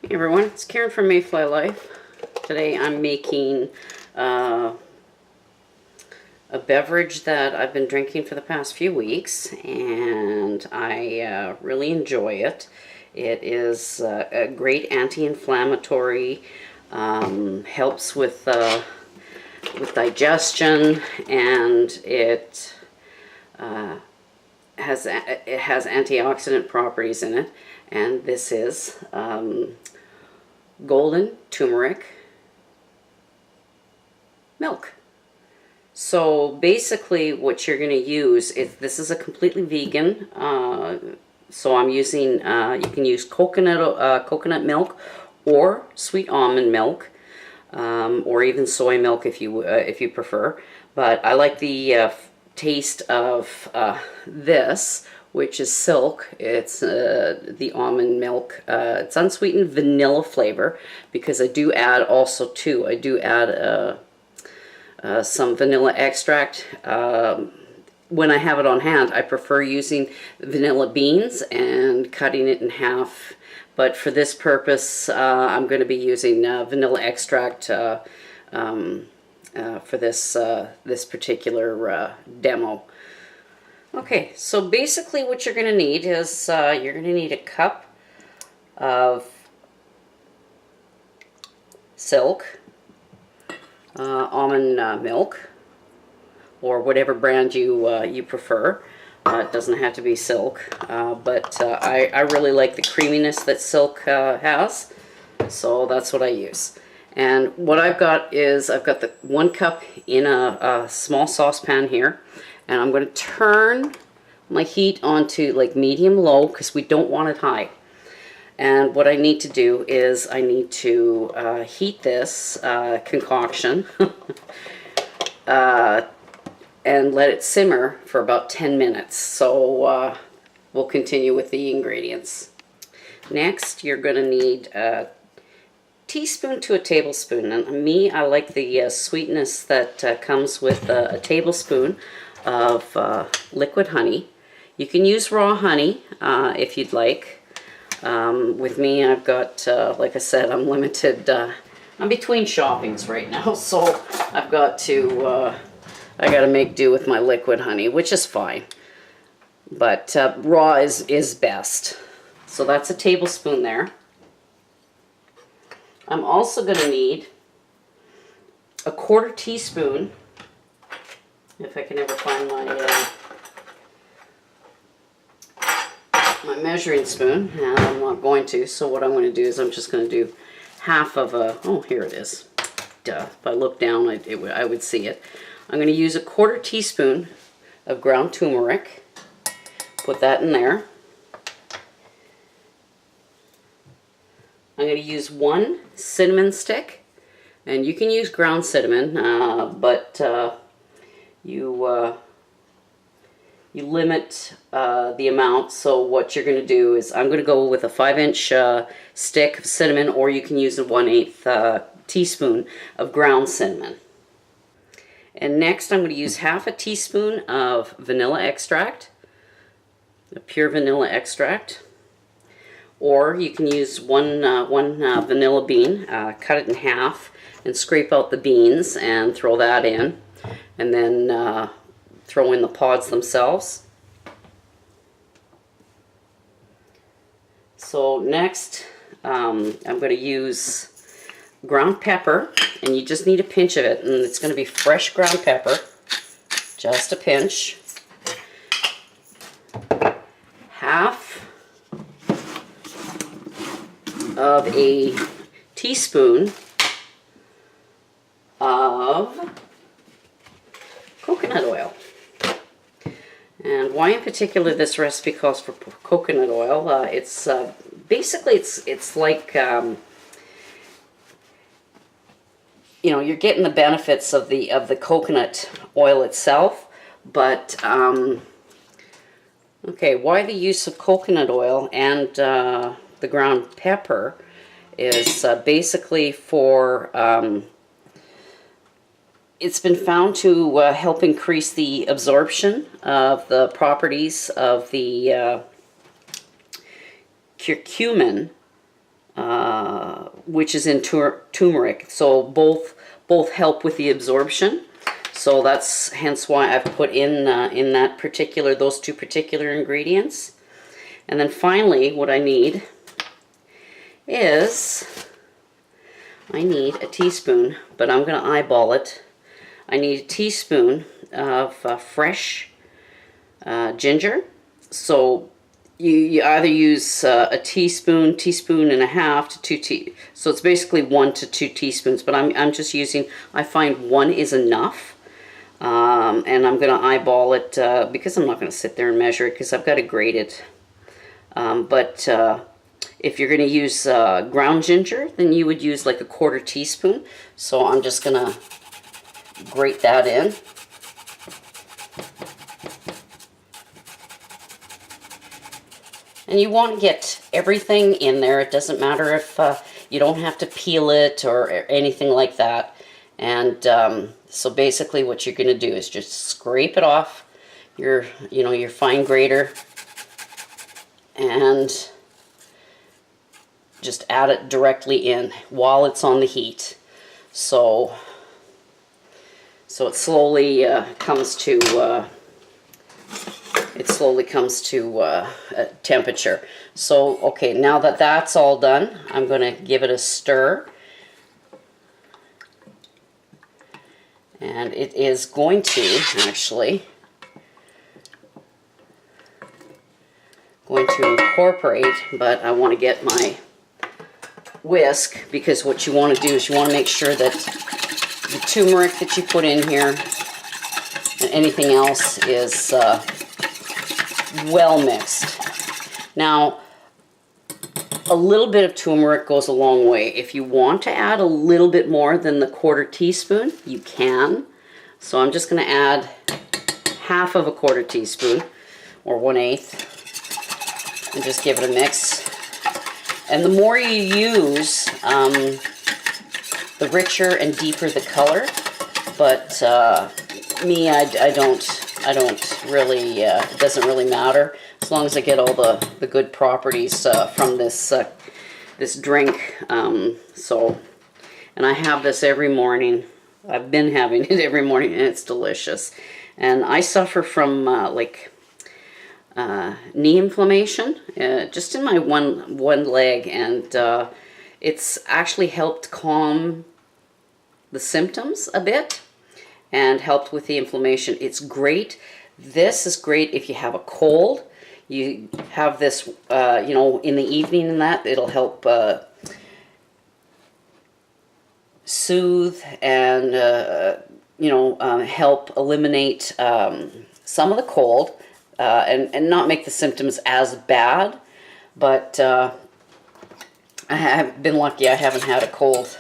Hey everyone, it's Karen from Mayfly Life. Today I'm making a beverage that I've been drinking for the past few weeks, and I really enjoy it. It is a great anti-inflammatory, helps with digestion, and it has antioxidant properties in it. And this is golden turmeric milk. So basically what you're going to use is, this is a completely vegan, so I'm using, you can use coconut milk or sweet almond milk, or even soy milk if you prefer. But I like the taste of this, which is silk. It's the almond milk. It's unsweetened vanilla flavor, because I do add also too, I do add some vanilla extract. When I have it on hand, I prefer using vanilla beans and cutting it in half. But for this purpose, I'm going to be using vanilla extract for this particular demo. Okay, so basically what you're going to need is you're going to need a cup of silk almond milk, or whatever brand you prefer. It doesn't have to be silk, but I really like the creaminess that silk has, so that's what I use. And what I've got is, I've got the 1 cup in a small saucepan here, and I'm going to turn my heat onto like medium-low, because we don't want it high. And what I need to do is I need to heat this concoction and let it simmer for about 10 minutes. So we'll continue with the ingredients. Next, you're going to need a teaspoon to a tablespoon. And me, I like the sweetness that comes with a tablespoon of liquid honey. You can use raw honey if you'd like. With me, I've got, like I said, I'm limited. I'm between shoppings right now, so I've got to, I got to make do with my liquid honey, which is fine. But raw is best. So that's a tablespoon there. I'm also going to need a 1/4 teaspoon, if I can ever find my measuring spoon. And I'm not going to, so what I'm going to do is I'm just going to do half of a, oh, here it is. Duh, if I look down, I would see it. I'm going to use a 1/4 teaspoon of ground turmeric. Put that in there. I'm going to use 1 cinnamon stick, and you can use ground cinnamon, but you limit the amount. So what you're going to do is, I'm going to go with a 5-inch stick of cinnamon, or you can use a 1/8 teaspoon of ground cinnamon. And next I'm going to use half a teaspoon of vanilla extract, a pure vanilla extract, or you can use one vanilla bean, cut it in half and scrape out the beans and throw that in, and then throw in the pods themselves. So next I'm going to use ground pepper, and you just need a pinch of it, and it's going to be fresh ground pepper, just a pinch. Half of a teaspoon of coconut oil. And why in particular this recipe calls for coconut oil? It's basically it's like you know, you're getting the benefits of the coconut oil itself, but okay, why the use of coconut oil and the ground pepper is basically for it's been found to help increase the absorption of the properties of the curcumin which is in turmeric. So both help with the absorption. So that's hence why I've put in that particular, those two particular ingredients. And then finally, what I need is, I need a teaspoon, but I'm going to eyeball it. I need a teaspoon of fresh ginger. So you either use a teaspoon, teaspoon and a half to 2 so it's basically 1 to 2 teaspoons, but I'm just using, I find 1 is enough. And I'm going to eyeball it because I'm not going to sit there and measure it because I've got to grate it. But if you're going to use ground ginger, then you would use like a 1/4 teaspoon. So I'm just going to grate that in. And you want to get everything in there. It doesn't matter if you don't have to peel it or anything like that. And so basically what you're going to do is just scrape it off your fine grater and just add it directly in while it's on the heat. So it slowly comes to temperature. So okay, now that that's all done, I'm going to give it a stir. And it is going to incorporate, but I want to get my whisk, because what you want to do is you want to make sure that the turmeric that you put in here and anything else is well mixed. Now, a little bit of turmeric goes a long way. If you want to add a little bit more than the 1/4 teaspoon, you can. So I'm just going to add half of a 1/4 teaspoon, or 1/8, and just give it a mix. And the more you use, the richer and deeper the color. But me, I don't really. It doesn't really matter as long as I get all the good properties from this drink. And I have this every morning. I've been having it every morning, and it's delicious. And I suffer from knee inflammation, just in my one leg, and it's actually helped calm the symptoms a bit and helped with the inflammation. It's great. This is great if you have a cold. You have this, in the evening, and that it'll help soothe and help eliminate some of the cold. And not make the symptoms as bad, but I have been lucky. I haven't had a cold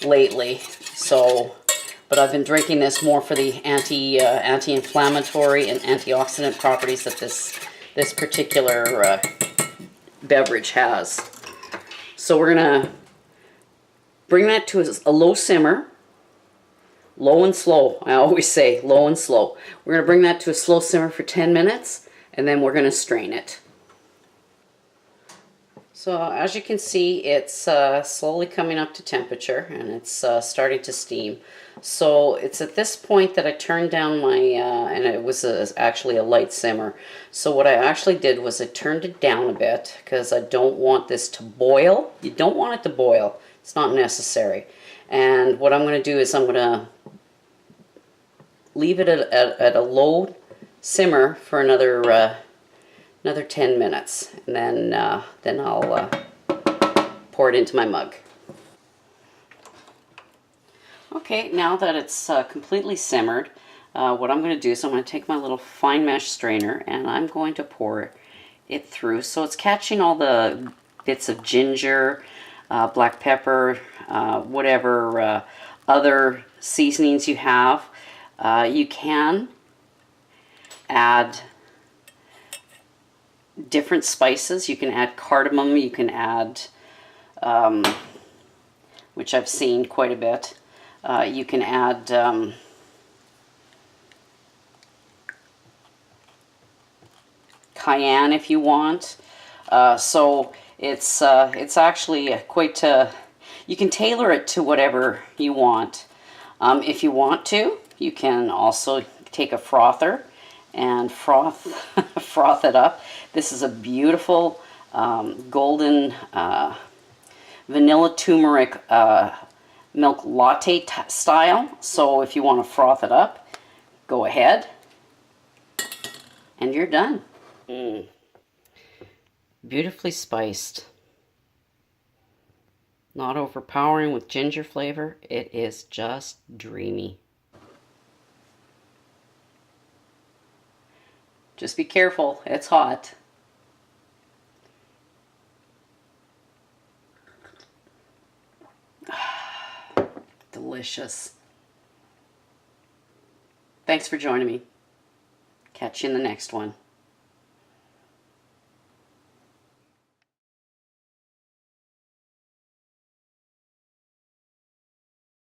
lately, but I've been drinking this more for the anti-inflammatory and antioxidant properties that this particular beverage has. So we're gonna bring that to a low simmer. Low and slow. I always say low and slow. We're going to bring that to a slow simmer for 10 minutes, and then we're going to strain it. So as you can see, it's slowly coming up to temperature, and it's starting to steam. So it's at this point that I turned down my, and it was actually a light simmer. So what I actually did was I turned it down a bit, because I don't want this to boil. You don't want it to boil. It's not necessary. And what I'm going to do is I'm going to leave it at a low simmer for another 10 minutes, and then I'll pour it into my mug. Okay, now that it's completely simmered, what I'm going to do is I'm going to take my little fine mesh strainer, and I'm going to pour it through so it's catching all the bits of ginger, black pepper, whatever other seasonings you have. You can add different spices. You can add cardamom, you can add, which I've seen quite a bit. You can add cayenne if you want. So It's actually quite, you can tailor it to whatever you want. If you want to, you can also take a frother and froth it up. This is a beautiful golden vanilla turmeric milk latte style. So if you want to froth it up, go ahead and you're done. Beautifully spiced. Not overpowering with ginger flavor. It is just dreamy. Just be careful, it's hot. Delicious. Thanks for joining me. Catch you in the next one.